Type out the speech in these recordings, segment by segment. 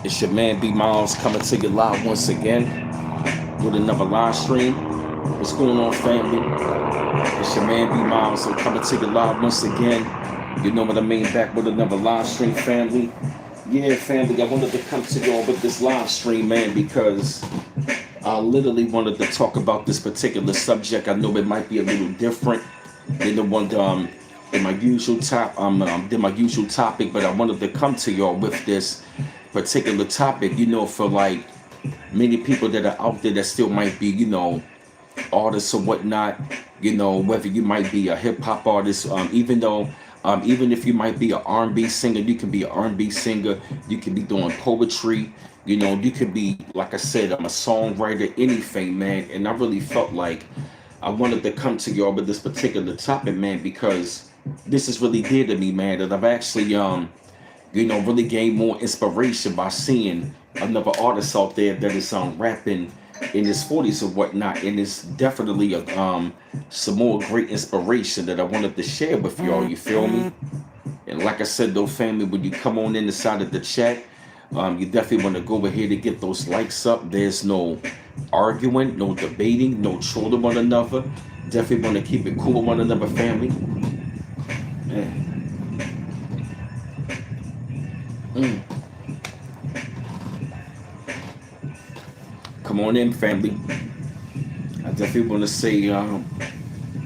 It's your man B Miles coming to you live once again with another live stream. What's going on, family? It's your man B Miles. I'm coming to you live once again. You know what I mean? Back with another live stream, family. Yeah, family. I wanted to come to y'all with this live stream, man, because I literally wanted to talk about this particular subject. I know it might be a little different than the one in my usual than my usual topic, but I wanted to come to y'all with this particular topic. For like many people that are out there that still might be, artists or whatnot. Whether you might be a hip hop artist, even if you might be an R&B singer, you can be an R&B singer. You can be doing poetry. You could be, like I said, I'm a songwriter, anything, man. And I really felt like I wanted to come to y'all with this particular topic, man, because this is really dear to me, man. That I've actually, really gained more inspiration by seeing another artist out there that is rapping in his 40s or whatnot, and it's definitely some more great inspiration that I wanted to share with y'all. You feel me? And like I said, though, family, when you come on in the side of the chat, you definitely want to go ahead and get those likes up. There's no arguing, no debating, no trolling one another. Definitely want to keep it cool with one another, family. Man. Mm. Come on in, family. I definitely want to say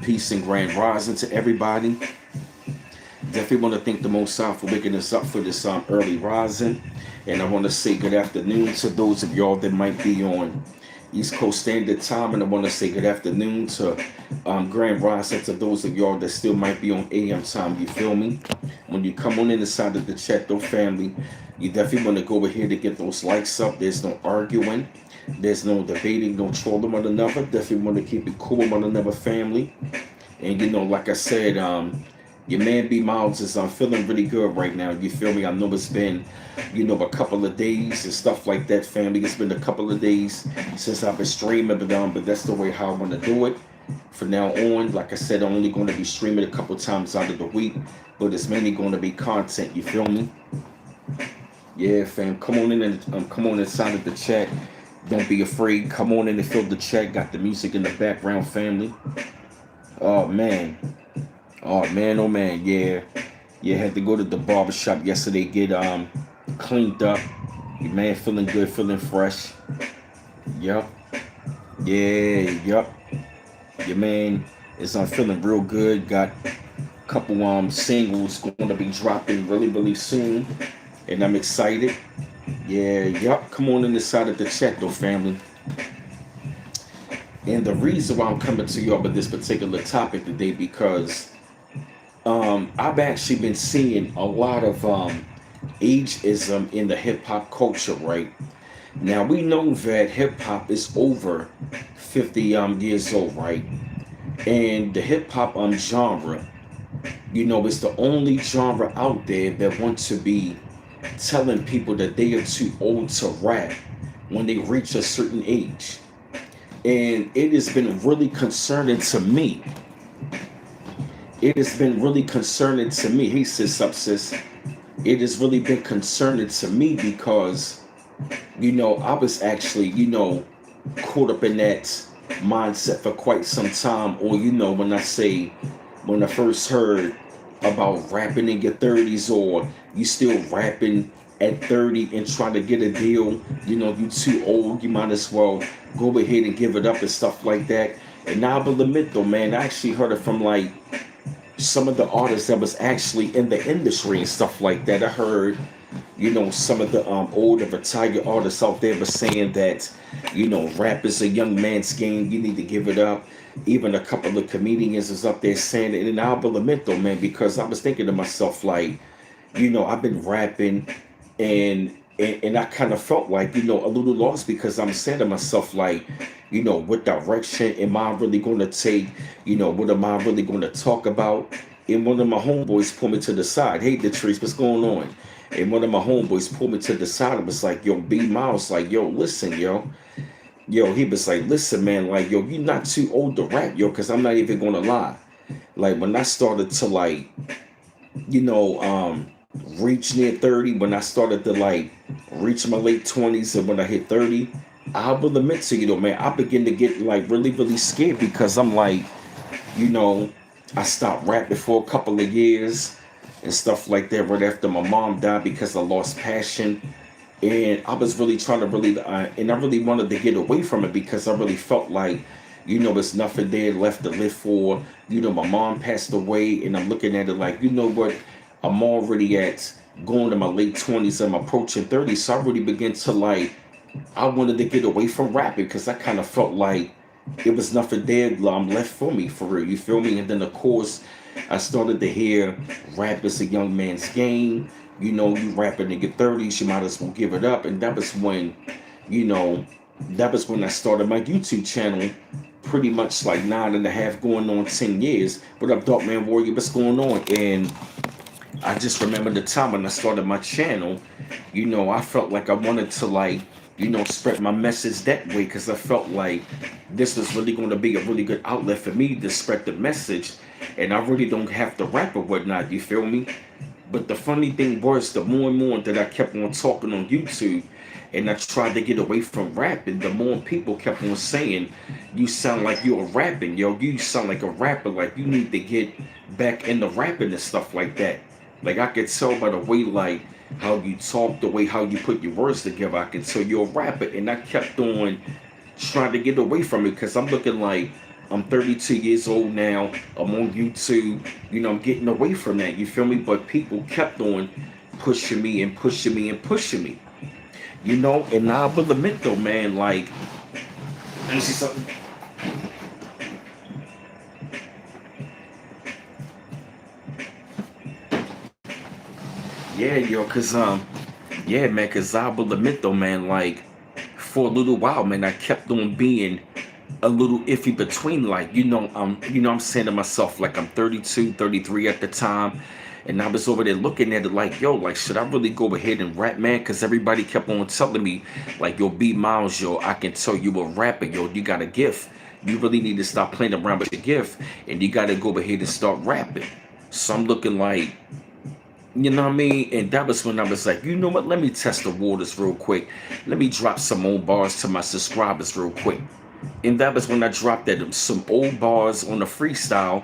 peace and grand rising to everybody. Definitely want to thank the Most High for waking us up for this early rising. And I want to say good afternoon to those of y'all that might be on East Coast Standard Time. And I want to say good afternoon to grand rising to those of y'all that still might be on AM time. You feel me? When you come on in the side of the chat, though, family, you definitely want to go ahead and get those likes up. There's no arguing. There's no debating, no trolling one another. Definitely want to keep it cool with one another, family. And like I said, your man B Miles is feeling really good right now. You feel me? I know it's been, a couple of days and stuff like that, family. It's been a couple of daes since I've been streaming, but that's the way how I want to do it. From now on, like I said, I'm only going to be streaming a couple times out of the week, but it's mainly going to be content. You feel me? Yeah, fam. Come on in and come on inside of the chat. Don't be afraid. Come on in and fill the chat. Got the music in the background, family. Oh man. Oh man, oh man, yeah. Yeah, had to go to the barbershop yesterday, get cleaned up. Your man feeling good, feeling fresh. Yup. Yeah, yup. Your man is feeling real good. Got a couple singles going to be dropping really, really soon. And I'm excited. Yeah, yup. Come on in the side of the chat though, family. And the reason why I'm coming to y'all with this particular topic today, because I've actually been seeing a lot of ageism in the hip hop culture, right? Now we know that hip hop is over 50 years old, right? And the hip hop genre, it's the only genre out there that wants to be telling people that they are too old to rap when they reach a certain age. And it has been really concerning to me. It has been really concerning to me. He says, up, sis. It has really been concerning to me because, I was actually, caught up in that mindset for quite some time. Or, when I first heard about rapping in your 30s, or you still rapping at 30 and trying to get a deal, you too old, you might as well go ahead and give it up and stuff like that. And now I will admit though, man, I actually heard it from like some of the artists that was actually in the industry and stuff like that. I heard, some of the older retired artists out there were saying that, rap is a young man's game. You need to give it up. Even a couple of comedians is up there saying it. And I'll admit though, man, because I was thinking to myself, like, I've been rapping and I kind of felt like, a little lost because I'm saying to myself, like, what direction am I really going to take? What am I really going to talk about? And one of my homeboys pulled me to the side. Hey, Detrice, what's going on? And one of my homeboys pulled me to the side and was like, yo, B Miles, like, yo, listen, yo. Yo, he was like, listen, man, like, yo, you're not too old to rap, yo, because I'm not even going to lie. Like, when I started to, like, you know, um, reach near 30, when I started to like reach my late 20s, and when I hit 30, I will admit to you though, man, I begin to get like really, really scared because I'm like, you know, I stopped rapping for a couple of years and stuff like that right after my mom died because I lost passion. And I was really trying to really, and I really wanted to get away from it because I really felt like, there's nothing there left to live for. My mom passed away, and I'm looking at it like, you know what, I'm already at going to my late 20s, I'm approaching 30. So I really began to like, I wanted to get away from rapping because I kind of felt like it was nothing there left for me, for real. You feel me? And then, of course, I started to hear rap is a young man's game. You rapping in your 30s, you might as well give it up. And you know, that was when I started my YouTube channel, pretty much like 9.5, going on 10 years. What up, Dark Man Warrior? What's going on? And I just remember the time when I started my channel, I felt like I wanted to like, spread my message that way because I felt like this was really going to be a really good outlet for me to spread the message, and I really don't have to rap or whatnot, you feel me? But the funny thing was, the more and more that I kept on talking on YouTube and I tried to get away from rapping, the more people kept on saying, you sound like you're rapping, yo, you sound like a rapper, like you need to get back into rapping and stuff like that. Like I could tell by the way like how you talk, the way how you put your words together, I can tell you're a rapper. And I kept on trying to get away from it because I'm looking like I'm 32 years old now. I'm on YouTube. I'm getting away from that. You feel me? But people kept on pushing me and pushing me and pushing me. And I will admit though, man, like, let me see something. Yeah, yo, yeah, man, cause I will admit though, man, like, for a little while, man, I kept on being a little iffy between, like, I'm saying to myself, like, I'm 32, 33 at the time, and I was over there looking at it like, yo, like, should I really go ahead and rap, man? Cause everybody kept on telling me, like, yo, B Miles, yo, I can tell you a rapper, yo, you got a gift. You really need to stop playing around with your gift, and you got to go ahead and start rapping. So I'm looking like, you know what I mean? And that was when I was like, you know what? Let me test the waters real quick. Let me drop some old bars to my subscribers real quick. And that was when I dropped that some old bars on the freestyle.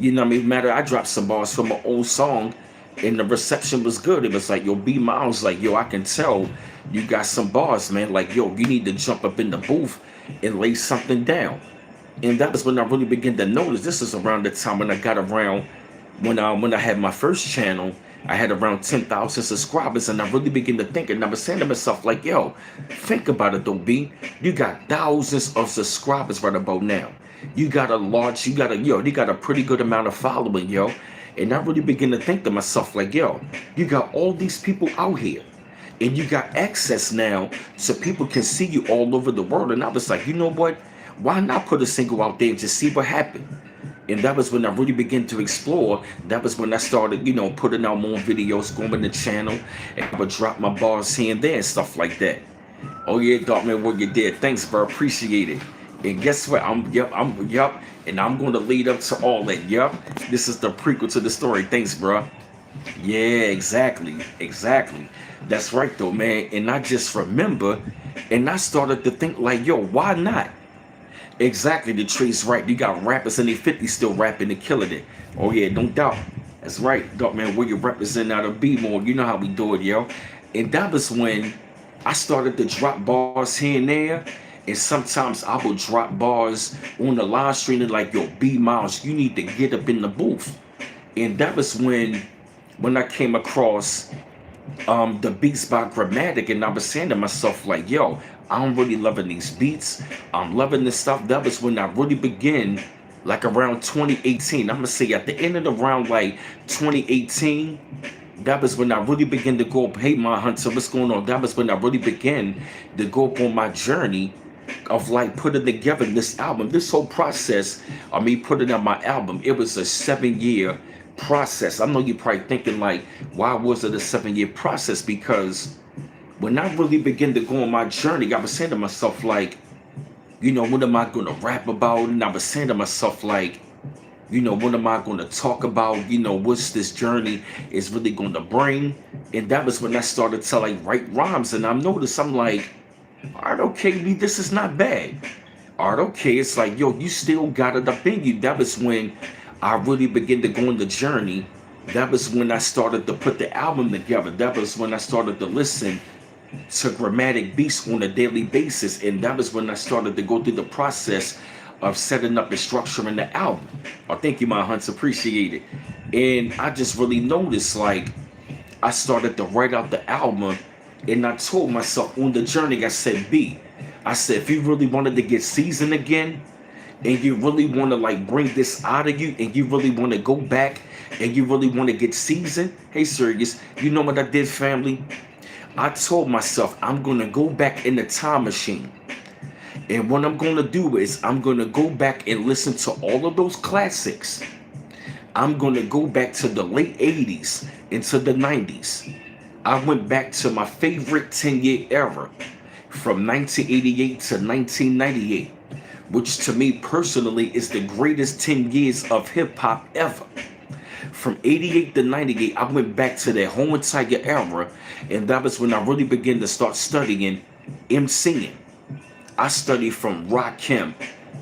You know what I mean? Matter, I dropped some bars from an old song, and the reception was good. It was like, yo, B Miles, like, yo, I can tell you got some bars, man. Like, yo, you need to jump up in the booth and lay something down. And that was when I really began to notice. This is around the time when I got around when I had my first channel. I had around 10,000 subscribers, and I really began to think, and I was saying to myself, like, yo, think about it though, B. You got thousands of subscribers right about now. You got you got a pretty good amount of following, yo. And I really began to think to myself, like, yo, you got all these people out here. And you got access now so people can see you all over the world. And I was like, you know what? Why not put a single out there and just see what happened? And that was when I really began to explore. That was when I started, putting out more videos, going to the channel, and I would drop my bars here and there and stuff like that. Oh yeah, Darkman, what you did. Thanks, bro. Appreciate it. And guess what? Yep. And I'm going to lead up to all that. Yep. This is the prequel to the story. Thanks, bro. Yeah, exactly. That's right, though, man. And I just remember, and I started to think, like, yo, why not? Exactly, the tree's right. You got rappers in their 50s still rapping and killing it. Oh yeah, no doubt. That's right, Dark Man. Where you represent out of B-more. You know how we do it, yo. And that was when I started to drop bars here and there. And sometimes I would drop bars on the live stream and like, yo, B Miles, you need to get up in the booth. And that was when I came across the beats by Grammatic, and I was saying to myself, like, yo, I'm really loving these beats. I'm loving this stuff. That was when I really began, like around 2018. I'm gonna say at the end of the round, like 2018. That was when I really began to go up. Hey, my hunter, what's going on? That was when I really began to go up on my journey of like putting together this album. This whole process of me putting out my album, it was a 7-year process. I know you're probably thinking like, why was it a 7-year process? Because when I really began to go on my journey, I was saying to myself, like, what am I going to rap about? And I was saying to myself, like, What am I going to talk about? What's this journey is really going to bring? And that was when I started to like write rhymes. And I noticed, I'm like, all right, okay, Lee, this is not bad. All right, okay, it's like, yo, you still got it up in you. That was when I really began to go on the journey. That was when I started to put the album together. That was when I started to listen to grammatic beats on a daily basis. And that was when I started to go through the process of setting up and structuring the album. Oh, thank you, my hunts, appreciate it. And I just really noticed, like, I started to write out the album, and I told myself on the journey, I said, I said, if you really wanted to get seasoned again, and you really want to like bring this out of you, and you really want to go back, and you really want to get seasoned, hey, serious, you know what I did, family? I told myself, I'm going to go back in the time machine. And what I'm going to do is I'm going to go back and listen to all of those classics. I'm going to go back to the late 80s into the 90s. I went back to my favorite 10-year era from 1988 to 1998, which to me personally is the greatest 10 years of hip hop ever. From 88 to 98, I went back to that whole entire era, and that was when I really began to start studying MCing. I studied from Rakim,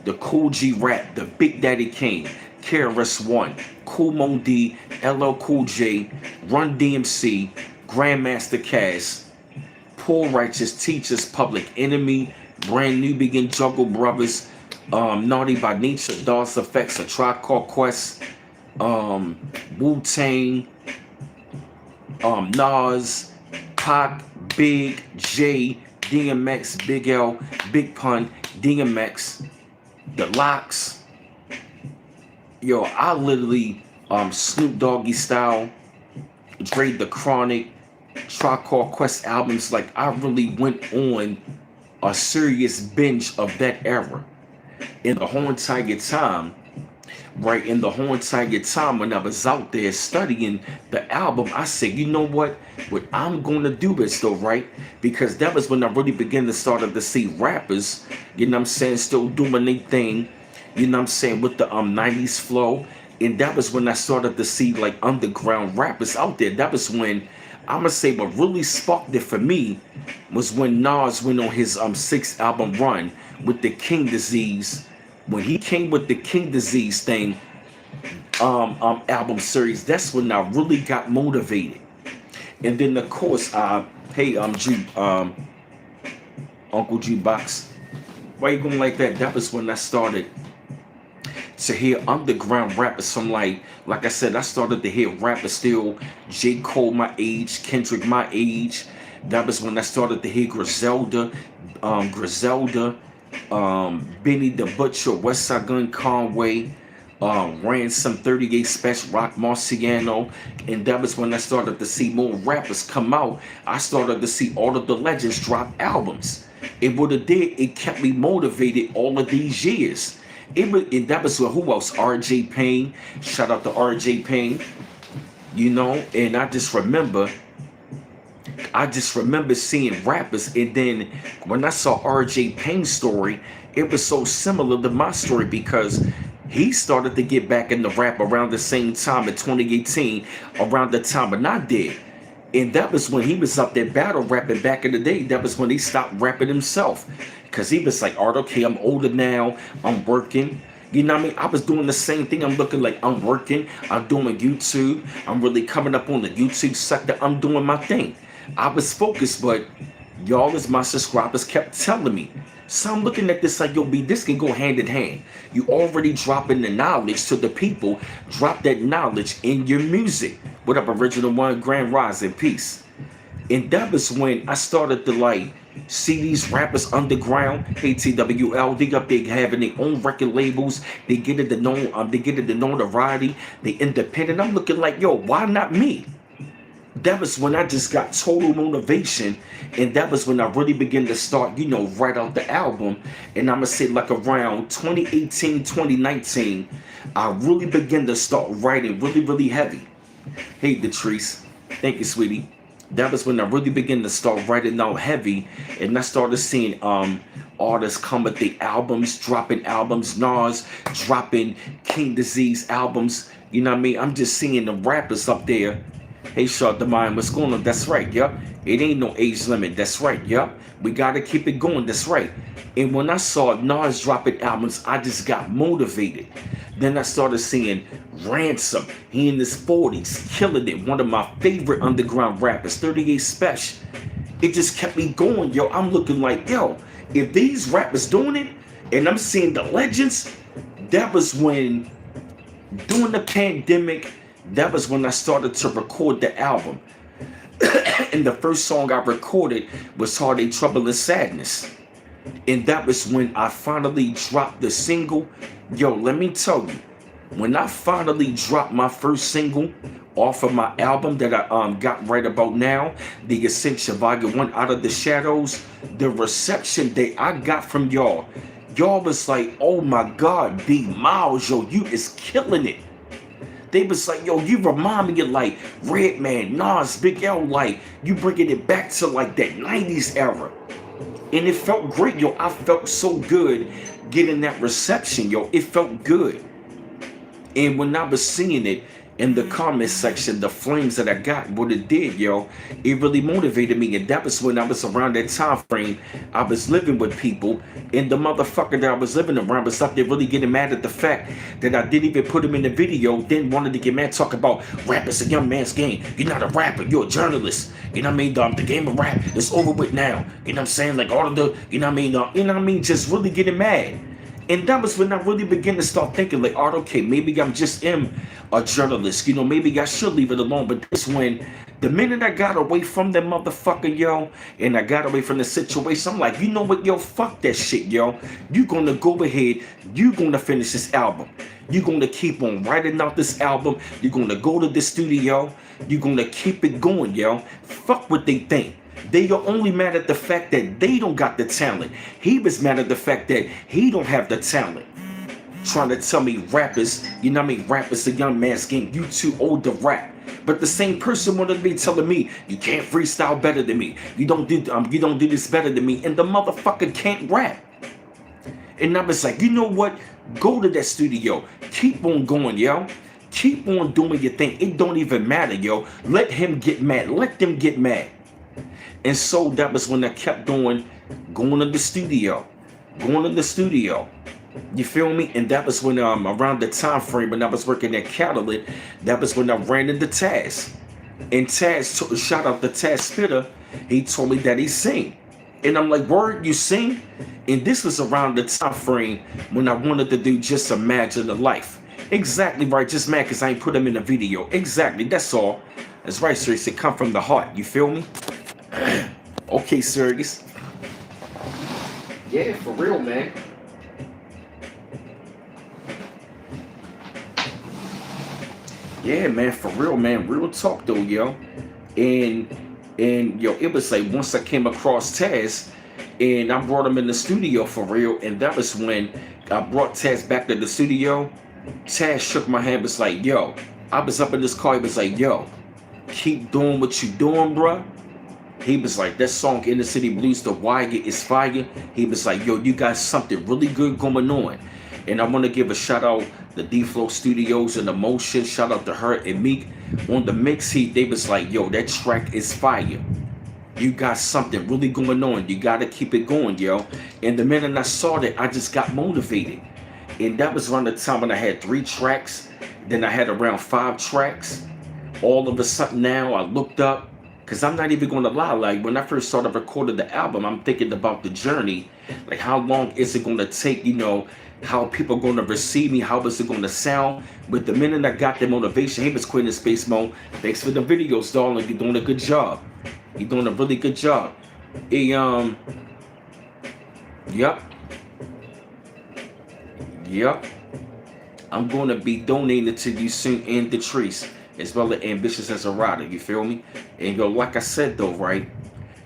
the Cool G Rap, the Big Daddy Kane, KRS-One, Kool Moe Dee, LL Cool J, Run DMC, Grandmaster Caz, Poor Righteous Teachers, Public Enemy, Brand New Begin Juggle Brothers, Naughty by Nature, DOS Effects, A Tribe Called Quest, Wu-Tang, Nas, Pac, Big, J, DMX, Big L, Big Pun, DMX, The Locks. Yo, I literally, Snoop Doggy Style, Dre the Chronic, Tribe Called Quest albums. Like, I really went on a serious binge of that era. In the whole entire time, in the whole entire time when I was out there studying the album, I said, you know what I'm going to do is though, right? Because that was when I really began to start to see rappers, still doing their thing, with the 90s flow. And that was when I started to see like underground rappers out there. That was when I'm gonna say what really sparked it for me was when Nas went on his sixth album run with the King Disease. When he came with the King Disease thing, album series, that's when I really got motivated. And then of course, hey, Uncle G Box, why you going like that? That was when I started to hear underground rappers from like I said, I started to hear rappers still, J. Cole my age, Kendrick my age. That was when I started to hear Griselda, Benny the Butcher, Westside Gun Conway, Ransom 38 Special, Rock Marciano. And that was when I started to see more rappers come out. I started to see all of the legends drop albums. And what it did, it kept me motivated all of these years. And that was who else? RJ Payne. Shout out to RJ Payne. And I just remember seeing rappers, and then when I saw RJ Payne's story, it was so similar to my story because he started to get back in the rap around the same time in 2018, around the time when I did. And that was when he was up there battle rapping back in the day. That was when he stopped rapping himself. Because he was like, all right, okay, I'm older now. I'm working. You know what I mean? I was doing the same thing. I'm looking like I'm working. I'm doing YouTube. I'm really coming up on the YouTube sector. I'm doing my thing. I was focused, but y'all as my subscribers kept telling me. So I'm looking at this like, yo, B, this can go hand in hand. You already dropping the knowledge to the people. Drop that knowledge in your music. What up, Original One, Grand Rising, peace. And that was when I started to like see these rappers underground, ATWL, they up there having their own record labels. They get it the notoriety. They independent. I'm looking like, yo, why not me? That was when I just got total motivation, and that was when I really began to start, write out the album. And I'm gonna say like around 2018, 2019, I really began to start writing really, really heavy. Hey, Detrice, thank you, sweetie. That was when I really began to start writing out heavy, and I started seeing artists come with the albums, dropping albums, Nas dropping King Disease albums. You know what I mean? I'm just seeing the rappers up there. Hey, Short the Mind, what's going on? That's right, yup. It ain't no age limit. That's right, yup. We gotta keep it going. That's right. And when I saw Nas dropping albums, I just got motivated. Then I started seeing Ransom. He in his 40s, killing it. One of my favorite underground rappers, 38 Special. It just kept me going, yo. I'm looking like, yo, if these rappers doing it, and I'm seeing the legends, that was when, during the pandemic, that was when I started to record the album. And the first song I recorded was Heartache, Trouble, and Sadness. And that was when I finally dropped the single. Yo, let me tell you, when I finally dropped my first single off of my album that I got right about now, The Ascension Volume 1, Out of the Shadows, the reception that I got from y'all was like, oh my God, B Miles, yo, you is killing it. They was like, yo, you remind me of like Redman, Nas, Big L, like you bringing it back to like that 90s era. And it felt great, yo. I felt so good getting that reception, yo. It felt good. And when I was seeing it in the comment section, the flames that I got, what it did, yo, it really motivated me. And that was when I was around that time frame. I was living with people, and the motherfucker that I was living around was up there really getting mad at the fact that I didn't even put him in the video. Then wanted to get mad, talk about rap is a young man's game. You're not a rapper, you're a journalist. You know what I mean? The game of rap is over with now. You know what I'm saying? Like all of the, you know what I mean? You know what I mean? Just really getting mad. And that was when I really began to start thinking, like, oh, okay, maybe I'm just a journalist. You know, maybe I should leave it alone. But this when, the minute I got away from that motherfucker, yo, and I got away from the situation, I'm like, you know what, yo, fuck that shit, yo. You gonna go ahead, you gonna finish this album. You gonna keep on writing out this album. You're gonna go to the studio. You're gonna keep it going, yo. Fuck what they think. They are only mad at the fact that they don't got the talent. He was mad at the fact that he don't have the talent. Trying to tell me rappers, you know what I mean? Rap is a young man's game. You too old to rap. But the same person wanted to be telling me, you can't freestyle better than me. You don't do this better than me. And the motherfucker can't rap. And I was like, you know what? Go to that studio. Keep on going, yo. Keep on doing your thing. It don't even matter, yo. Let him get mad. Let them get mad. And so that was when I kept going to the studio. You feel me? And that was when around the time frame when I was working at Catalyst, that was when I ran into Taz. And Taz, shout out to Taz Spitter, he told me that he sing. And I'm like, word, you sing? And this was around the time frame when I wanted to do Just Imagine a Life. Exactly right, just mad because I ain't put him in a video. Exactly, that's all. That's right, sir. It come from the heart, you feel me? Okay, serious. Yeah, for real, man. Yeah, man, for real, man. Real talk though, yo. And yo, it was like once I came across Taz and I brought him in the studio for real, and that was when I brought Taz back to the studio. Taz shook my hand, was like, yo, I was up in this car, he was like, yo, keep doing what you doing, bruh. He was like, that song Inner City Blues, The Wire is fire. He was like, yo, you got something really good going on. And I want to give a shout out to D-Flow Studios and Emotion. Shout out to her and Meek. On the mix, they was like, yo, that track is fire. You got something really going on. You got to keep it going, yo. And the minute I saw that, I just got motivated. And that was around the time when I had 3 tracks. Then I had around 5 tracks. All of a sudden now, I looked up. Because I'm not even going to lie, like when I first started recording the album, I'm thinking about the journey. Like how long is it going to take, you know, how people are going to receive me, how is it going to sound. But the minute I got the motivation, hey, Miss Queen in Space Mode, thanks for the videos, darling. You're doing a good job. You're doing a really good job. Yep. I'm going to be donating to you soon in the trees. As well as ambitious as a rider, you feel me? And yo, like I said though, right?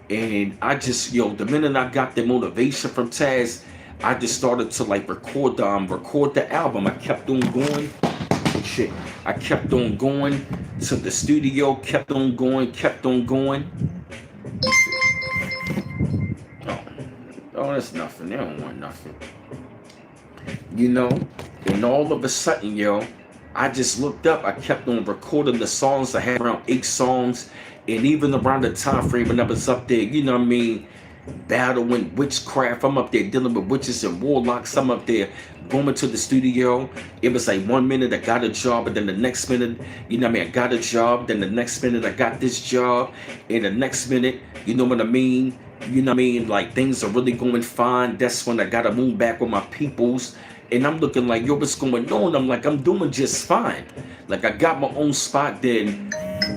And I just, yo, the minute I got the motivation from Taz, I just started to like record the album. I kept on going. Shit. I kept on going to the studio, kept on going, kept on going. Oh, oh, that's nothing. They don't want nothing. You know? And all of a sudden, yo, I just looked up. I kept on recording the songs. I had around 8 songs. And even around the time frame when I was up there, you know what I mean, battling witchcraft. I'm up there dealing with witches and warlocks. I'm up there going to the studio. It was like 1 minute I got a job, and then the next minute, you know what I mean, I got a job. Then the next minute I got this job. And the next minute, you know what I mean? You know what I mean? Like things are really going fine. That's when I gotta move back with my peoples. And I'm looking like, yo, what's going on? I'm like, I'm doing just fine. Like I got my own spot. Then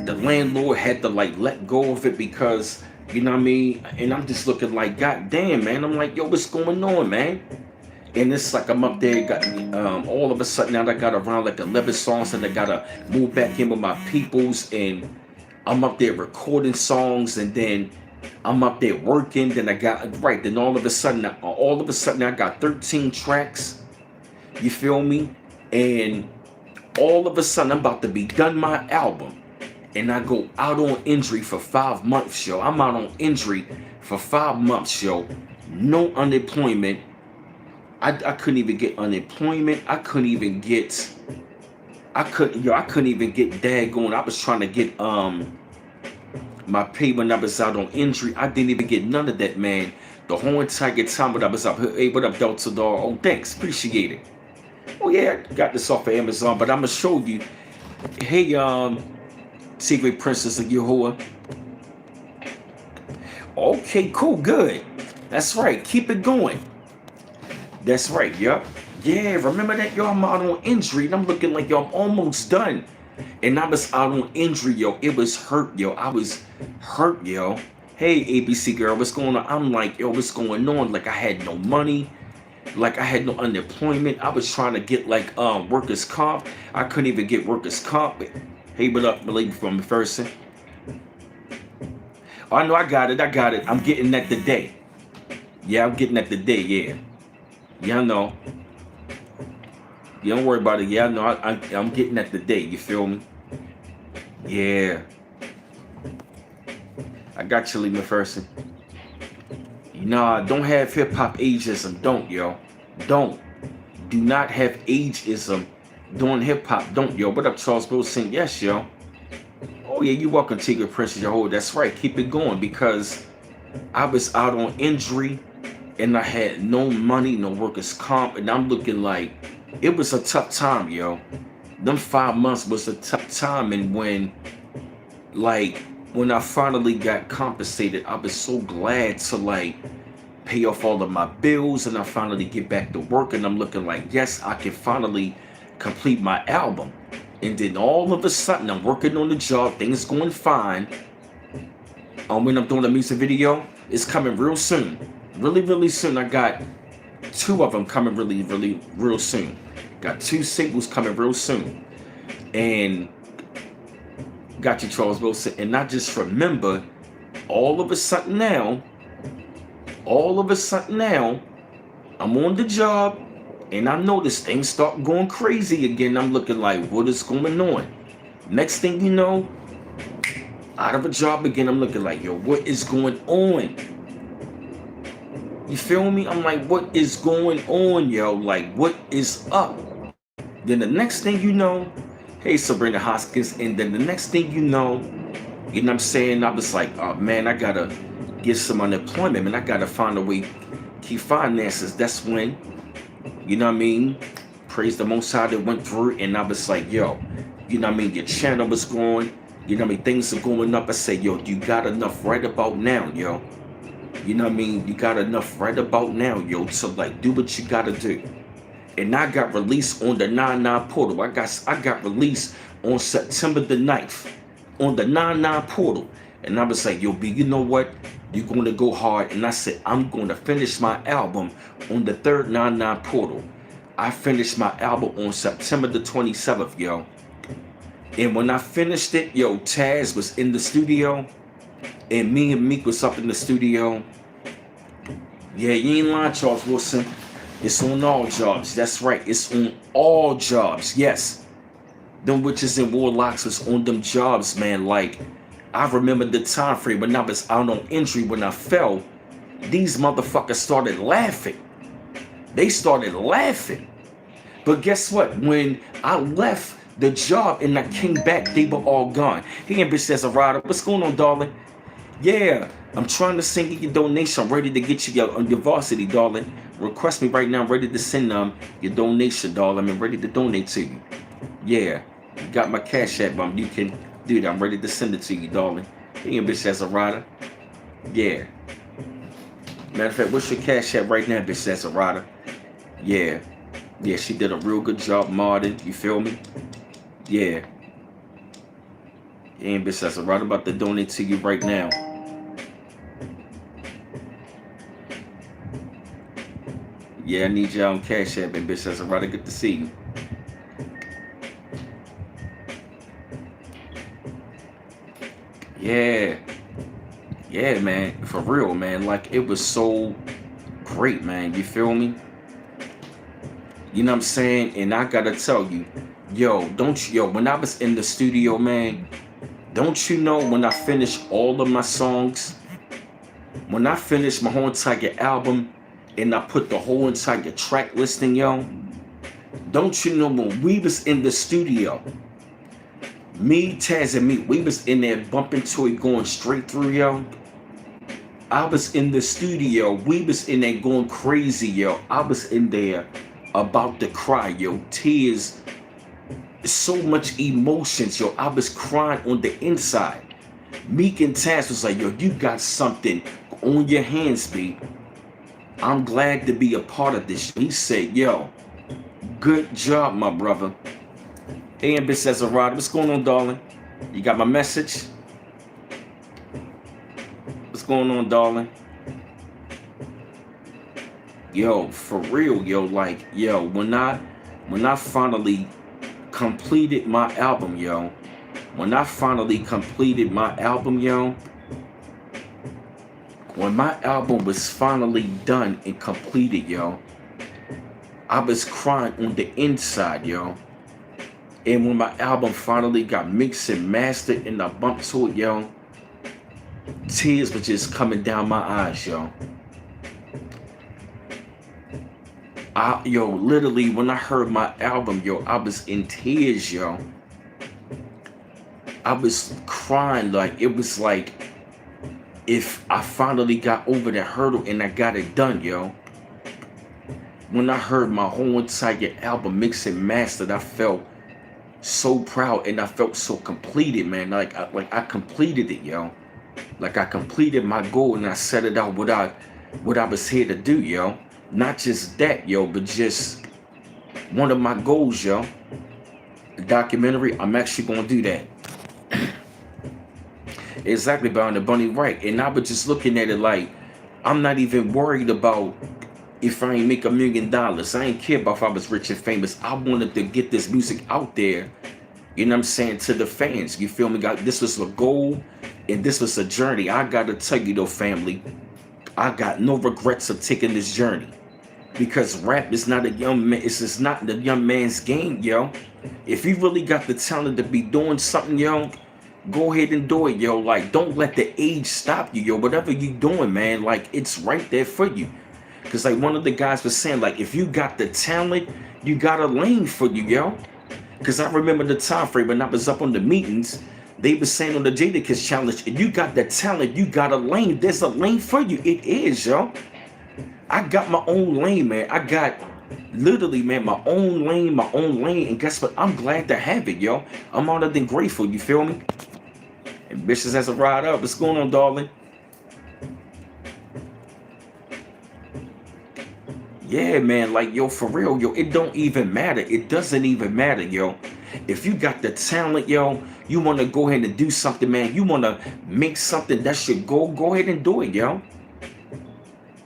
the landlord had to like let go of it because, you know what I mean? And I'm just looking like, God damn, man. I'm like, yo, what's going on, man? And it's like I'm up there, got all of a sudden now I got around like 11 songs and I gotta move back in with my peoples, and I'm up there recording songs, and then I'm up there working. Then I got right. Then all of a sudden I got 13 tracks. You feel me? And all of a sudden I'm about to be done my album. And I go out on injury for 5 months, yo. I'm out on injury for 5 months, yo. No unemployment. I couldn't even get unemployment. I couldn't even get daggone. I was trying to get my pay when I was out on injury. I didn't even get none of that, man. The whole entire time when I was up here. Hey, what up, Delta Dog? Oh, thanks. Appreciate it. Oh yeah, I got this off of Amazon, but I'm gonna show you. Hey, Secret Princess of Yahuwah. Okay, cool, good. That's right. Keep it going. That's right, yup. Yeah, remember that, yo? I'm out on injury, and I'm looking like, yo, I'm almost done. And I was out on injury, yo. It was hurt, yo. I was hurt, yo. Hey, ABC girl, what's going on? I'm like, yo, what's going on? Like, I had no money. Like, I had no unemployment. I was trying to get, like, workers' comp. I couldn't even get workers' comp. Hey, what up, my lady from McPherson? Oh, I know, I got it. I'm getting that today. Yeah, I'm getting that today, yeah. Yeah, I know. Yeah, don't worry about it. Yeah, I know. I'm getting that today. You feel me? Yeah. I got you, Lee McPherson. Nah, don't have hip-hop ageism. Don't, yo. Don't. Do not have ageism doing hip-hop. Don't, yo. What up, Charles Wilson? Yes, yo. Oh, yeah, you welcome, Tigger Princess. Yo, that's right. Keep it going, because I was out on injury, and I had no money, no workers' comp, and I'm looking like it was a tough time, yo. Them 5 months was a tough time, and when I finally got compensated, I was so glad to like pay off all of my bills, and I finally get back to work, and I'm looking like, yes, I can finally complete my album. And then all of a sudden, I'm working on the job, things going fine. When I'm doing a music video, it's coming real soon. Really, really soon. I got 2 of them coming really, really, real soon. Got 2 singles coming real soon. And got you, Charles Wilson. And I just remember, all of a sudden now, I'm on the job, and I notice things start going crazy again. I'm looking like, what is going on? Next thing you know, out of a job again. I'm looking like, yo, what is going on? You feel me? I'm like, what is going on, yo? Like, what is up? Then the next thing you know, hey, Sabrina Hoskins, and then the next thing you know what I'm saying? I was like, oh man, I gotta get some unemployment, man. I gotta find a way, keep finances. That's when, you know what I mean? Praise the Most High that went through, and I was like, yo, you know what I mean? Your channel was growing, you know what I mean? Things are going up. I say, yo, you got enough right about now, yo. You know what I mean? You got enough right about now, yo, to like do what you gotta do. And I got released on the 9/9 portal. I got released on September the 9th on the 9/9 portal. And I was like, yo, B, you know what? You're going to go hard. And I said, I'm going to finish my album on the 3rd 9/9 portal. I finished my album on September the 27th, yo. And when I finished it, yo, Taz was in the studio. And me and Meek was up in the studio. Yeah, you ain't lying, Charles Wilson. It's on all jobs. That's right. It's on all jobs. Yes. Them witches and warlocks was on them jobs, man. Like, I remember the time frame when I was out on injury when I fell. These motherfuckers started laughing. They started laughing. But guess what? When I left the job and I came back, they were all gone. Hey, and bitch says, Arada, what's going on, darling? Yeah, I'm trying to send you your donation. I'm ready to get you your varsity, darling. Request me right now. I'm ready to send your donation, darling. I'm ready to donate to you. Yeah, you got my cash app, you can do that. I'm ready to send it to you, darling. Hey, and bitch says, Arada. Yeah. Matter of fact, what's your cash app right now, bitch says, Arada? Yeah. Yeah, she did a real good job modding. You feel me? Yeah. And bitch, that's right about to donate to you right now. Yeah, I need y'all on Cash App, and bitch, that's right. Good to see you. Yeah. Yeah, man. For real, man. Like, it was so great, man. You feel me? You know what I'm saying? And I gotta tell you, when I was in the studio, man, don't you know when I finished all of my songs, when I finished my whole entire album and I put the whole entire track listing, don't you know when we was in the studio, me, Taz, and me, we was in there bumping to it, going straight through, I was in the studio, we was in there going crazy, I was in there about to cry, tears, so much emotions, I was crying on the inside. Meek and Taz was like, you got something on your hands, B. I'm glad to be a part of this. He said, good job, my brother. Hey, and bitch says, Arada, what's going on, darling? You got my message? What's going on, darling? For real, when I finally completed my album, when I finally completed my album, when my album was finally done and completed, I was crying on the inside, And when my album finally got mixed and mastered and I bumped to it, tears were just coming down my eyes, Literally, when I heard my album, I was in tears, I was crying. Like, it was like if I finally got over that hurdle and I got it done, When I heard my whole entire album mixed and mastered, I felt so proud and I felt so completed, man. Like I completed it, Like I completed my goal and I set it out what I was here to do, Not just that, but just one of my goals, The documentary, I'm actually gonna do that. Exactly, Bound the Bunny, right. And I was just looking at it like, I'm not even worried about if I ain't make $1 million. I ain't care about if I was rich and famous. I wanted to get this music out there, you know what I'm saying, to the fans. You feel me? This was a goal and this was a journey. I gotta tell you though, family, I got no regrets of taking this journey. Because rap is not a young man, it's just not the young man's game, If you really got the talent to be doing something, go ahead and do it, Like, don't let the age stop you, Whatever you doing, man, like, it's right there for you. Because like one of the guys was saying, like, if you got the talent, you got a lane for you, Because I remember the time frame when I was up on the meetings, they were saying on the Jadakiss challenge, if you got the talent, you got a lane. There's a lane for you. It is, I got my own lane, man. I got literally, man, my own lane. And guess what? I'm glad to have it, I'm honored and grateful. You feel me? Ambitious as a ride up. What's going on, darling? Yeah, man, like, for real, it don't even matter. It doesn't even matter, If you got the talent, you want to go ahead and do something, man. You want to make something, that's your goal. Go ahead and do it,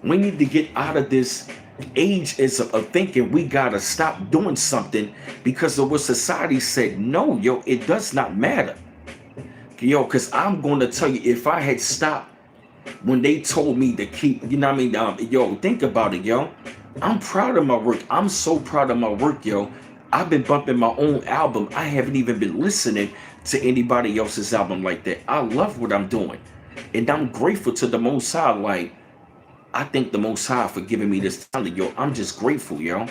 We need to get out of this ageism of thinking we got to stop doing something because of what society said. No, it does not matter. Because I'm going to tell you, if I had stopped when they told me to keep, you know what I mean? Think about it, I'm proud of my work. I'm so proud of my work, I've been bumping my own album. I haven't even been listening to anybody else's album like that. I love what I'm doing. And I'm grateful to the Most High. Like, I thank the Most High for giving me this talent, yo. I'm just grateful, yo.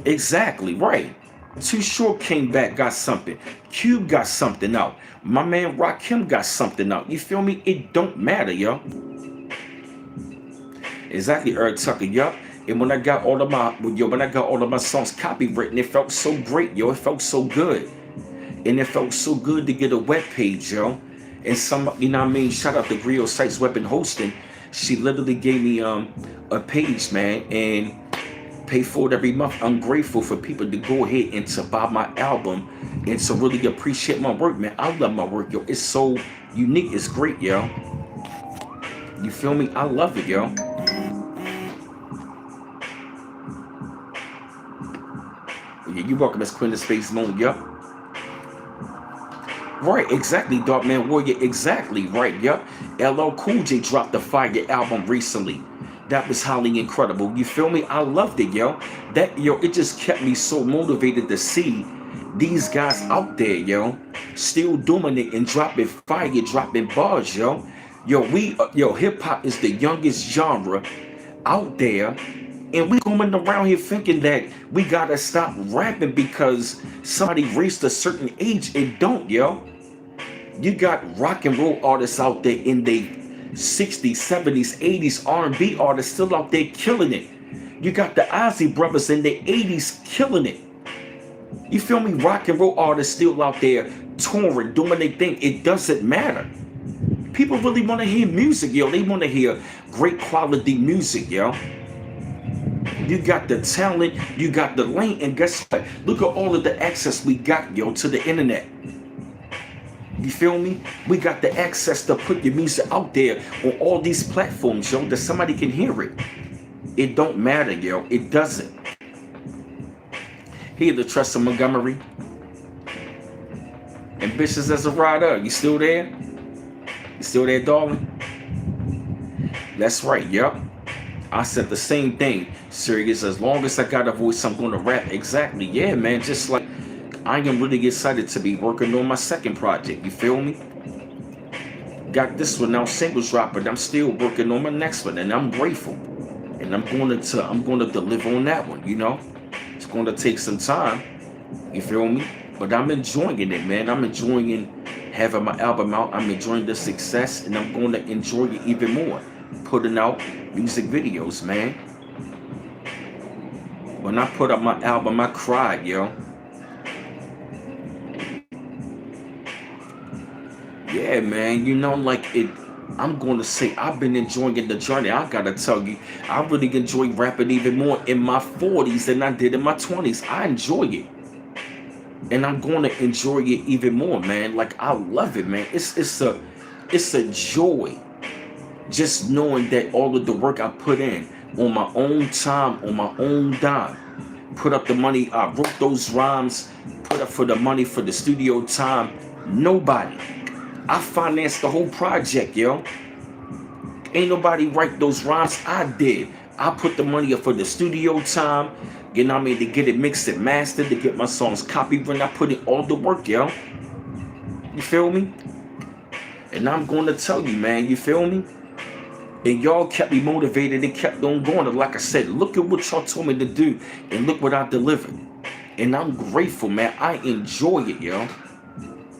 Exactly, right. Too Short came back, got something. Cube got something out. My man Rakim got something out. You feel me? It don't matter, yo. Exactly, Eric Tucker, yup. And when I got all of my when I got all of my songs copywritten, it felt so great, yo. It felt so good. And it felt so good to get a web page, yo. And some, you know what I mean? Shout out to Grio Sites Web and Hosting. She literally gave me a page, man, and pay for it every month. I'm grateful for people to go ahead and to buy my album and to really appreciate my work, man. I love my work, yo. It's so unique. It's great, yo. You feel me? I love it, yo. Yeah, you welcome as Queen of Space Moon, yup. Right, exactly, Dark Man Warrior, exactly, right, yup. LL Cool J dropped the Fire album recently. That was highly incredible. You feel me? I loved it, yo. That, yo, it just kept me so motivated to see these guys out there, yo, still doing it and dropping fire, dropping bars, yo. Yo, hip hop is the youngest genre out there, and we going around here thinking that we gotta stop rapping because somebody reached a certain age. It don't, yo. You got rock and roll artists out there in the 60s, 70s, 80s, R&B artists still out there killing it. You got the Ozzy brothers in the 80s killing it. You feel me? Rock and roll artists still out there touring, doing their thing. It doesn't matter. People really want to hear music, yo. They want to hear great quality music, yo. You got the talent, you got the lane, and guess what? Look at all of the access we got, yo, to the internet. You feel me? We got the access to put your music out there on all these platforms, yo, that somebody can hear it. It don't matter, yo. It doesn't. Here, the Trust of Montgomery. Ambitious as a rider. You still there? You still there, darling? That's right, yup. I said the same thing. Serious, as long as I got a voice, I'm gonna rap. Exactly. Yeah, man. Just like I am really excited to be working on my second project. You feel me? Got this one now, singles drop, but I'm still working on my next one, and I'm grateful. And I'm gonna deliver on that one, you know? It's gonna take some time. You feel me? But I'm enjoying it, man. I'm enjoying having my album out. I'm enjoying the success, and I'm gonna enjoy it even more. Putting out music videos, man. When I put up my album, I cried, yo. Yeah, man, you know, like it. I'm going to say I've been enjoying the journey. I gotta tell you, I really enjoy rapping even more in my 40s than I did in my 20s. I enjoy it, and I'm going to enjoy it even more, man. Like I love it, man. It's a joy just knowing that all of the work I put in on my own time, on my own dime, put up the money. I wrote those rhymes, put up for the money for the studio time. Nobody. I financed the whole project, yo. Ain't nobody write those rhymes. I did. I put the money up for the studio time. You know what I mean? To get it mixed and mastered, to get my songs copyrighted. I put in all the work, yo. You feel me? And I'm going to tell you, man. You feel me? And y'all kept me motivated and kept on going. And like I said, look at what y'all told me to do. And look what I delivered. And I'm grateful, man. I enjoy it, yo.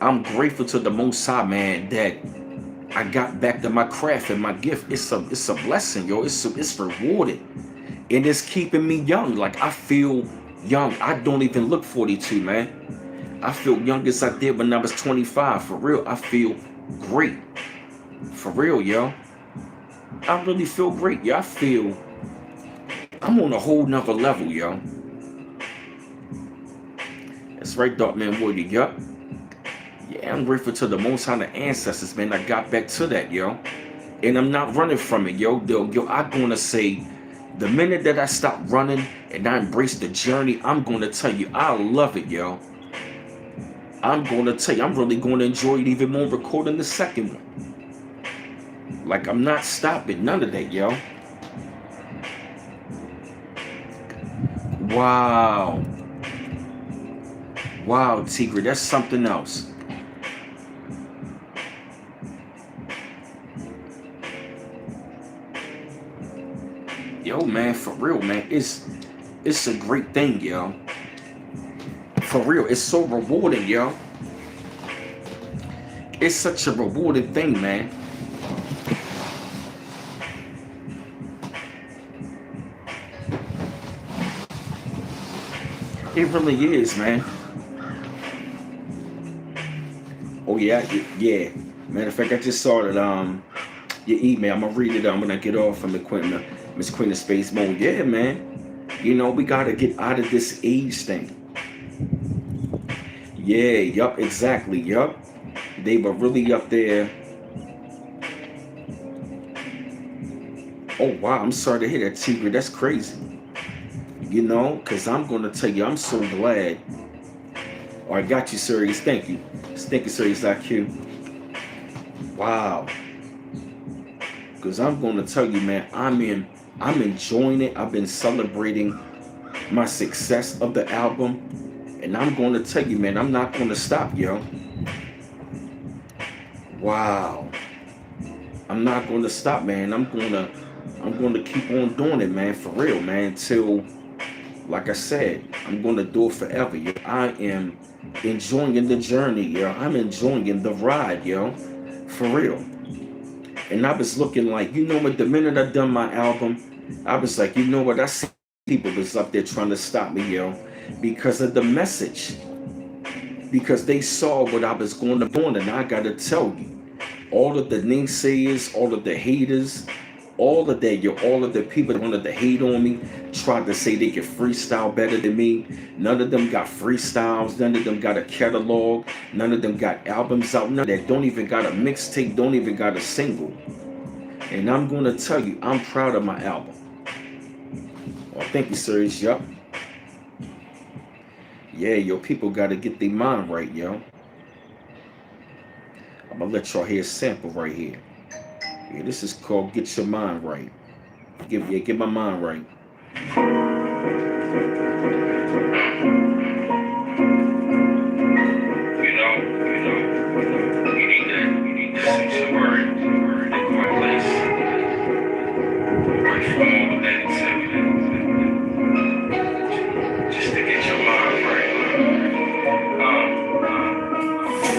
I'm grateful to the Most High, man, that I got back to my craft and my gift. It's a blessing, yo. It's rewarded. And it's keeping me young. Like I feel young. I don't even look 42, man. I feel young as I did when I was 25. For real, I feel great. For real, yo. I really feel great, yo. I feel I'm on a whole nother level, yo. That's right, Dark Man Warrior, yup. Yeah, I'm grateful to the Most High, the ancestors, man. I got back to that, yo. And I'm not running from it, yo. Yo, I'm gonna say, the minute that I stop running and I embrace the journey, I'm gonna tell you, I love it, yo. I'm gonna tell you, I'm really gonna enjoy it even more recording the second one. Like, I'm not stopping, none of that, yo. Wow. Wow, Tigre, that's something else. Yo, man, for real, man, it's a great thing, yo. For real, it's so rewarding, yo. It's such a rewarding thing, man. It really is, man. Oh yeah, yeah. Matter of fact, I just saw that your email. I'm gonna read it when I get off from the Queen, Miss Queen of Space Mode. Yeah, man. You know, we gotta get out of this age thing. Yeah, yup, exactly, yup. They were really up there. Oh wow, I'm sorry to hear that, Tigre. That's crazy. You know, cause I'm gonna tell you, I'm so glad. Oh, I got you, Sirius. Thank you. Thank you, Sirius IQ. Wow. Cause I'm gonna tell you, man, I'm enjoying it. I've been celebrating my success of the album. And I'm gonna tell you, man, I'm not gonna stop, yo. Wow. I'm not gonna stop, man. I'm gonna keep on doing it, man, for real, man, till, like I said, I'm gonna do it forever, yo. I am enjoying the journey, yo. I'm enjoying the ride, yo. For real. And I was looking like, you know what, the minute I done my album, I was like, you know what, I see people was up there trying to stop me, yo, because of the message. Because they saw what I was going to do, and I gotta tell you, all of the naysayers, all of the haters, all of that, yo, all of the people that wanted to hate on me, tried to say they could freestyle better than me. None of them got freestyles, none of them got a catalog, none of them got albums out, none of that don't even got a mixtape, don't even got a single. And I'm gonna tell you, I'm proud of my album. Oh, thank you, Sirius. Yup. Yeah, yo, people gotta get their mind right, yo. I'm gonna let y'all hear a sample right here. Yeah, this is called Get Your Mind Right. Get my mind right. You need that sense of word in the quiet place. Right from all of that just to get your mind right.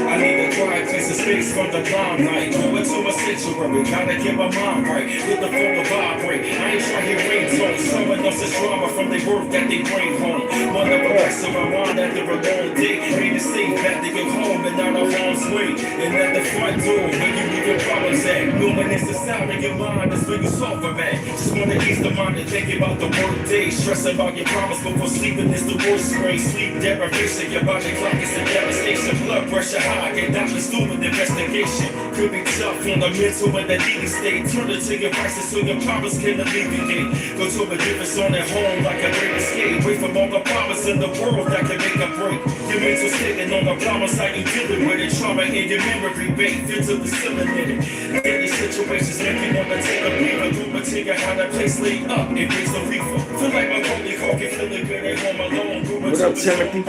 I need a quiet place of space from the limelight. Go into a sanctuary, gotta get my mind right. With the phone to vibrate. I ain't trying to hear ringtones. Someone else's drama from their work that they bring home. One of relax in my mind after a long day. Made it safe back to get home and out of harm's way. And at the front door, where you leave your problems at. Knowing it's the sound of your mind is where you suffer at. Just wanna ease the mind and think about the work day. Stress about your problems before sleeping is the worst way. Sleep deprivation, your body clock is a devastation. Blood pressure high, get doctors doing investigation. Could be tough on the mental and the needy state. Turn it to your vices so your problems can alleviate. Go to a different zone at home like a great escape. Wait from all the problems in the world that can make a break. Your mental state and all the problems how you dealing with it. Trauma in your memory bank, feel disseminated. Daily situations make you wanna take a breather. Do material how that place laid up and raise the reefer. Feel like my holy car can feel it good at home alone. What up, Timothy?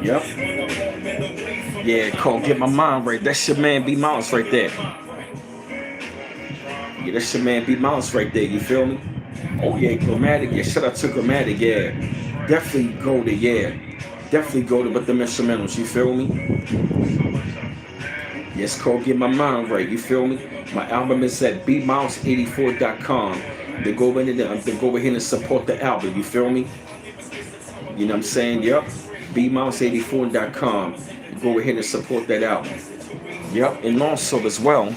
Yep. Yeah, Cole, get my mind right. That's your man B Mouse right there. Yeah, that's your man B Mouse right there. You feel me? Oh yeah, Grammatic. Yeah, shout out to Grammatic. Yeah, definitely go to definitely go to with the instrumentals. You feel me? Yes, Cole, get my mind right. You feel me? My album is at bmouse84.com. They go in and they go ahead and support the album. You feel me? You know what I'm saying? Yep. bmouse84.com. Go ahead and support that album. Yep. And also as well,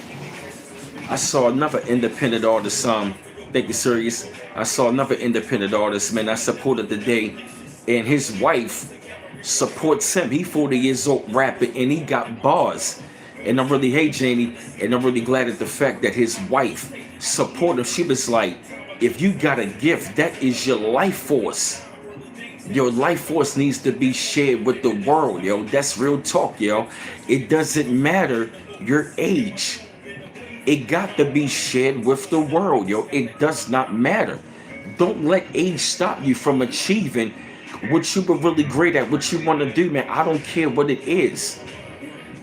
I saw another independent artist. Thank you, Sirius. I saw another independent artist, man. I supported today, and his wife supports him. He 40 years old rapping, and he got bars. And I'm really, hey Jamie, and I'm really glad at the fact that his wife supported him. She was like, if you got a gift, that is your life force. Your life force needs to be shared with the world, yo. That's real talk, yo. It doesn't matter your age. It got to be shared with the world, yo. It does not matter. Don't let age stop you from achieving what you were really great at, what you want to do, man. I don't care what it is.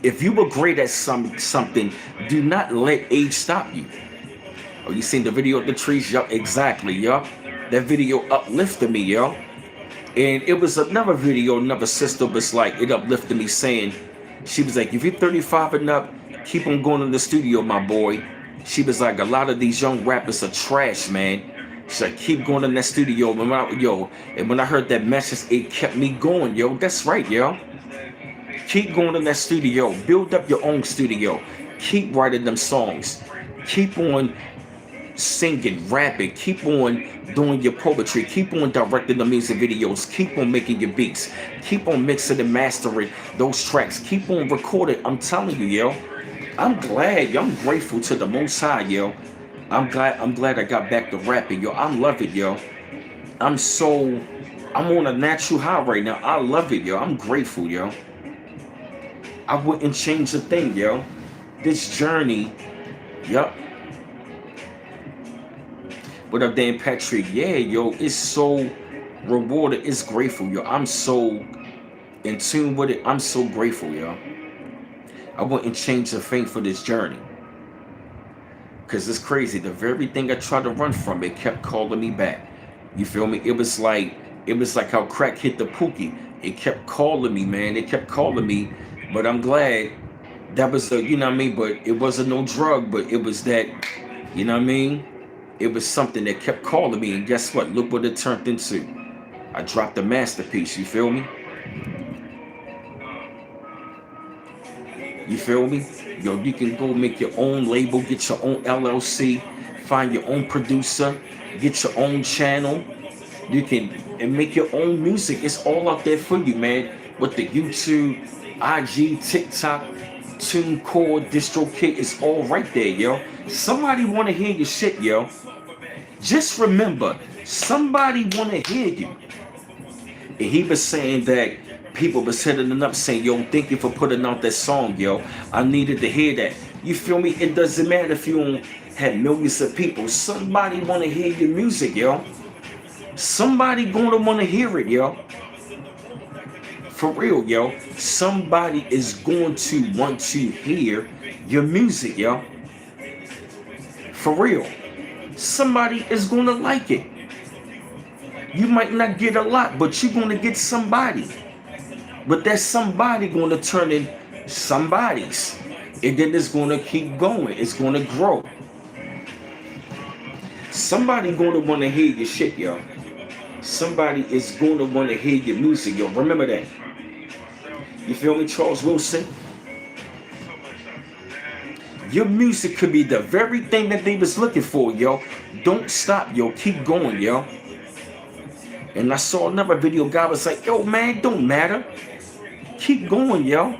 If you were great at something, do not let age stop you. Oh, you seen the video of the trees? Yup, exactly, yup. That video uplifted me, yo. And it was another video, another sister was like, it uplifted me saying, she was like, if you're 35 and up, keep on going in the studio, my boy. She was like, a lot of these young rappers are trash, man. She's like, keep going in that studio, yo. And when I heard that message, it kept me going, yo. That's right, yo. Keep going in that studio. Build up your own studio. Keep writing them songs. Keep on singing, rapping. Keep on doing your poetry. Keep on directing the music videos. Keep on making your beats. Keep on mixing and mastering those tracks. Keep on recording. I'm telling you, yo. I'm glad, yo. I'm grateful to the Most High, yo. I'm glad I got back to rapping, yo. I love it, yo. I'm on a natural high right now. I love it, yo. I'm grateful, yo. I wouldn't change a thing, yo. This journey, yup. What up, Dan Patrick? Yeah, yo, it's so rewarded. It's grateful, yo. I'm so in tune with it. I'm so grateful, yo. I wouldn't change a thing for this journey. Because it's crazy. The very thing I tried to run from, it kept calling me back. You feel me? It was like how crack hit the pookie. It kept calling me, man. It kept calling me. But I'm glad that was you know what I mean? But it wasn't no drug, but it was that, you know what I mean? It was something that kept calling me. And guess what? Look what it turned into. I dropped a masterpiece, you feel me? You feel me? Yo, you can go make your own label, get your own LLC, find your own producer, get your own channel. You can and make your own music. It's all out there for you, man. With the YouTube, IG, TikTok, TuneCore, DistroKid, it's all right there, yo. Somebody want to hear your shit, yo. Just remember, somebody want to hear you. And he was saying that people was hitting him up saying, yo, thank you for putting out that song, yo. I needed to hear that. You feel me? It doesn't matter if you don't have millions of people. Somebody want to hear your music, yo. Somebody going to want to hear it, yo. For real, yo. Somebody is going to want to hear your music, yo. For real. Somebody is going to like it. You might not get a lot, but you're going to get somebody. But that somebody going to turn in somebody's. And then it's going to keep going. It's going to grow. Somebody going to want to hear your shit, yo. Somebody is going to want to hear your music, yo. Remember that. You feel me, Charles Wilson? Your music could be the very thing that they was looking for, yo. Don't stop, yo. Keep going, yo. And I saw another video, guy was like, yo, man, don't matter. Keep going, yo.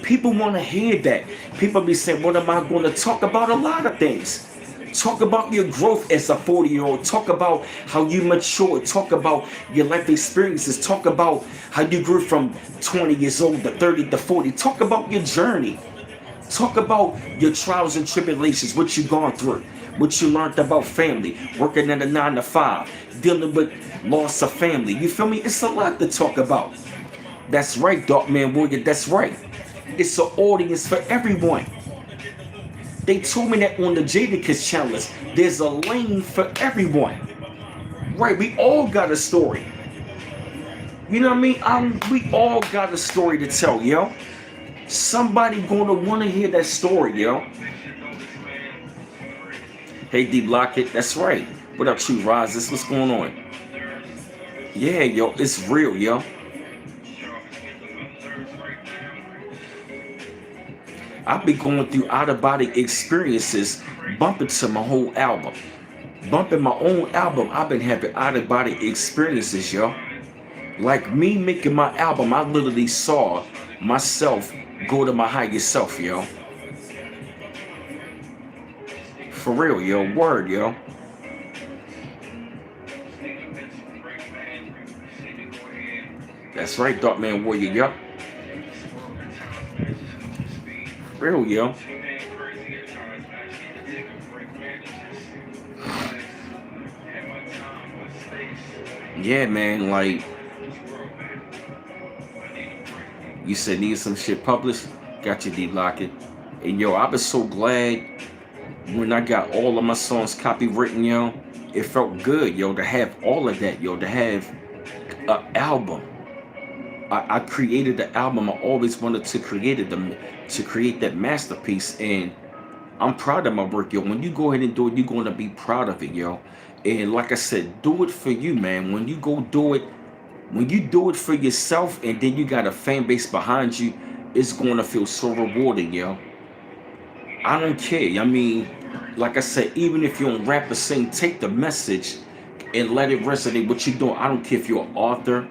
People want to hear that. People be saying, what am I going to talk about? A lot of things. Talk about your growth as a 40-year-old. Talk about how you matured. Talk about your life experiences. Talk about how you grew from 20 years old to 30 to 40. Talk about your journey. Talk about your trials and tribulations, what you've gone through, what you learned about family, working at a 9 to 5, dealing with loss of family. You feel me? It's a lot to talk about. That's right, Dark Man Warrior. That's right. It's an audience for everyone. They told me that on the Jadakiss challenge, there's a lane for everyone. Right, we all got a story. You know what I mean? We all got a story to tell, yo. Somebody gonna want to hear that story, yo. Hey, D Blockett, that's right. What up, True Rises? What's going on? Yeah, yo, it's real, yo. I've been going through out-of-body experiences, bumping to my whole album. Bumping my own album, I've been having out-of-body experiences, yo. Like me making my album, I literally saw myself go to my higher self, yo. For real, yo. Word, yo. That's right, Dark Man Warrior, yo. Real, yo. Yeah, man, like, You said need some shit published. Got you, D Locket. And yo, I was so glad when I got all of my songs copywritten, yo. It felt good, yo, to have all of that, yo, to have an album. I created the album. I always wanted to create that masterpiece, and I'm proud of my work, yo. When you go ahead and do it, you're gonna be proud of it, yo. And like I said, do it for you, man. When you go do it, when you do it for yourself, and then you got a fan base behind you, it's gonna feel so rewarding, yo. I don't care. I mean, like I said, even if you don't rap or sing, take the message and let it resonate what you're doing. I don't care if you're an author,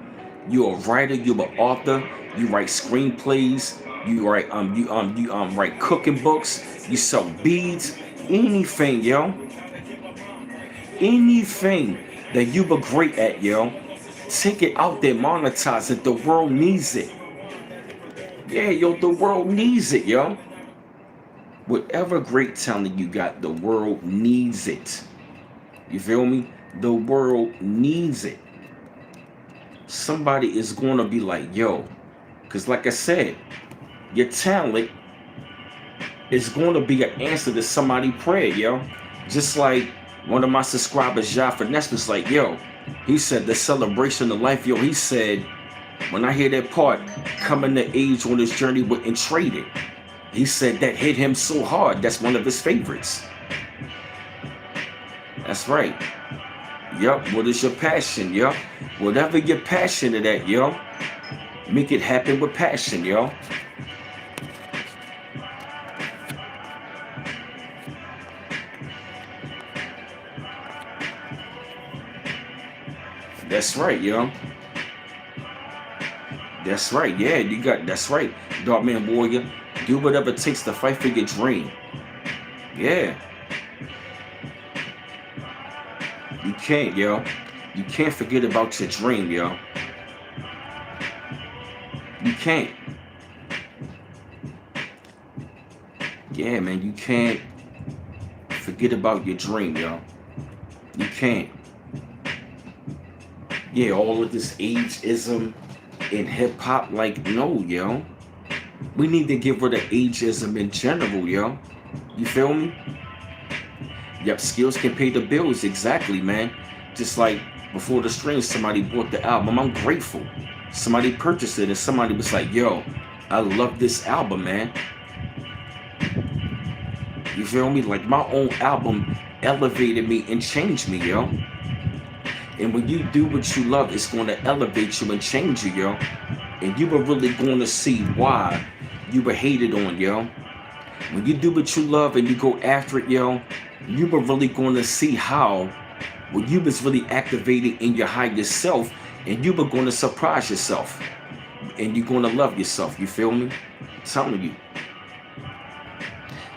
you're a writer, you're an author, you write screenplays, you write cooking books, you sell beads, anything, yo. Anything that you were great at, yo. Take it out there, monetize it. The world needs it. Yeah, yo, the world needs it, yo. Whatever great talent you got, the world needs it. You feel me? The world needs it. Somebody is going to be like, yo, because like I said, your talent is going to be an answer to somebody's prayer, yo. Just like one of my subscribers, Ja Finesse, was like, yo, he said the celebration of life, yo, he said, when I hear that part, coming to age on his journey wouldn't trade it. He said that hit him so hard, that's one of his favorites. That's right. Yup, what is your passion, yo? Whatever you're passionate at, yo, make it happen with passion, yo. That's right, yo. That's right, yeah, that's right. Dark Man Warrior, do whatever it takes to fight for your dream. Yeah. You can't, yo. You can't forget about your dream, yo. You can't. Yeah, man, you can't forget about your dream, yo. You can't. Yeah, all of this ageism in hip hop, like, no, yo. We need to get rid of ageism in general, yo. You feel me? Yep, skills can pay the bills, exactly, man. Just like before the streams, somebody bought the album. I'm grateful. Somebody purchased it and somebody was like, yo, I love this album, man. You feel me? Like my own album elevated me and changed me, yo. And when you do what you love, it's going to elevate you and change you, yo. And you were really going to see why you were hated on, yo. When you do what you love and you go after it, yo, you were really going to see how you was really activated in your higher self, and you were going to surprise yourself. And you're going to love yourself, you feel me? I'm telling you.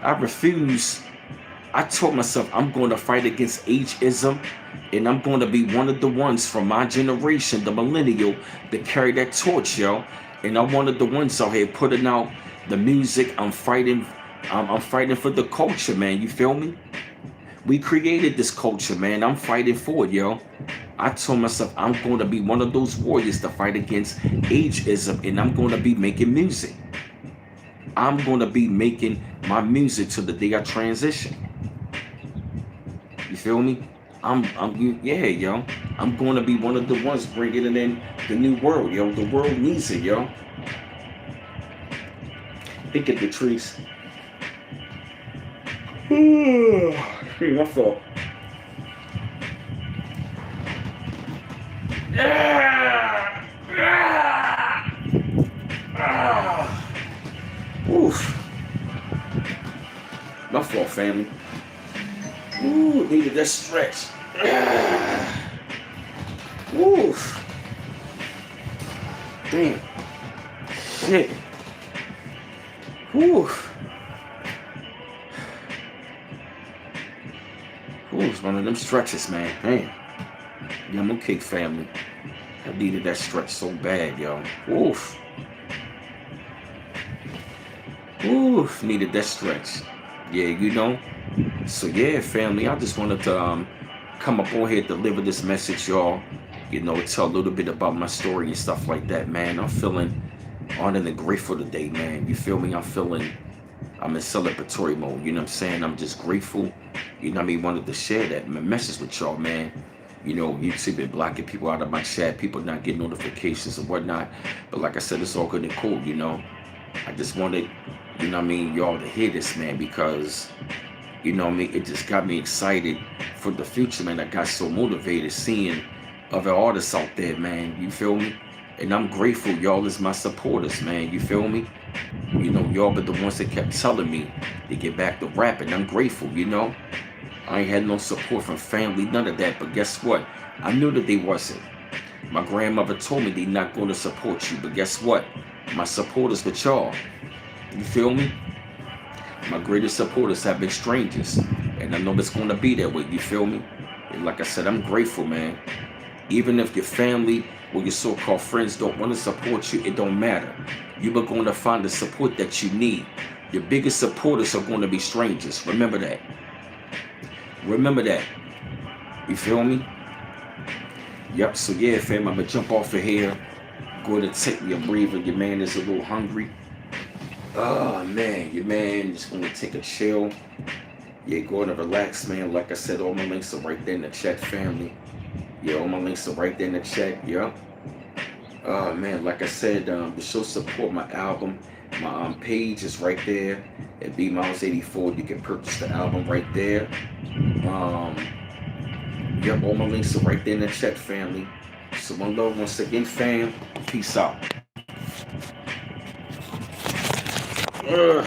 I told myself I'm going to fight against ageism, and I'm going to be one of the ones from my generation, the millennial, that carry that torch, yo. And I'm one of the ones out here putting out the music. I'm fighting for the culture, man. You feel me? We created this culture, man. I'm fighting for it, yo. I told myself I'm going to be one of those warriors to fight against ageism, and I'm going to be making music. I'm going to be making my music till the day I transition. You feel me? Yeah, yo. I'm going to be one of the ones bringing it in the new world, yo. The world needs it, yo. Think of the trees. Hey, my fault. Oof. My fault, family. Ooh, needed that stretch. Oof. Damn. Shit. Oof. Ooh, it's one of them stretches, man. Damn. Yeah, I'm okay, family. I needed that stretch so bad, yo. Oof. Oof, needed that stretch. Yeah, you know. So yeah, family, I just wanted to come up on here, deliver this message, y'all. You know, tell a little bit about my story and stuff like that, man. I'm feeling honored and grateful today, man. You feel me? I'm in celebratory mode. You know what I'm saying? I'm just grateful. You know what I mean? Wanted to share that message with y'all, man. You know, YouTube been blocking people out of my chat, people not getting notifications and whatnot. But like I said, it's all good and cool, you know. I just wanted, you know what I mean, y'all to hear this, man, because, you know what I mean, it just got me excited for the future, man. I got so motivated seeing other artists out there, man. You feel me? And I'm grateful y'all is my supporters, man. You feel me? You know, y'all but the ones that kept telling me to get back to rapping. I'm grateful, you know. I ain't had no support from family, none of that. But guess what? I knew that they wasn't. My grandmother told me they not going to support you. But guess what? My supporters with y'all. You feel me? My greatest supporters have been strangers. And I know it's going to be that way. You feel me? And like I said, I'm grateful, man. Even if your family or your so-called friends don't want to support you, it don't matter. You are going to find the support that you need. Your biggest supporters are going to be strangers. Remember that. Remember that. You feel me? Yep. So yeah, fam, I'm gonna jump off of here. Go to take me a breather. Your man is a little hungry. Oh man, your man is gonna take a chill. Yeah, go to relax, man. Like I said, all my links are right there in the chat, family. Yeah, all my links are right there in the chat. Yeah. Oh man, like I said, to show support my album, my page is right there at B Miles 84. You can purchase the album right there. Um, yep, all my links are right there in the chat, family. So one love once again, fam. Peace out.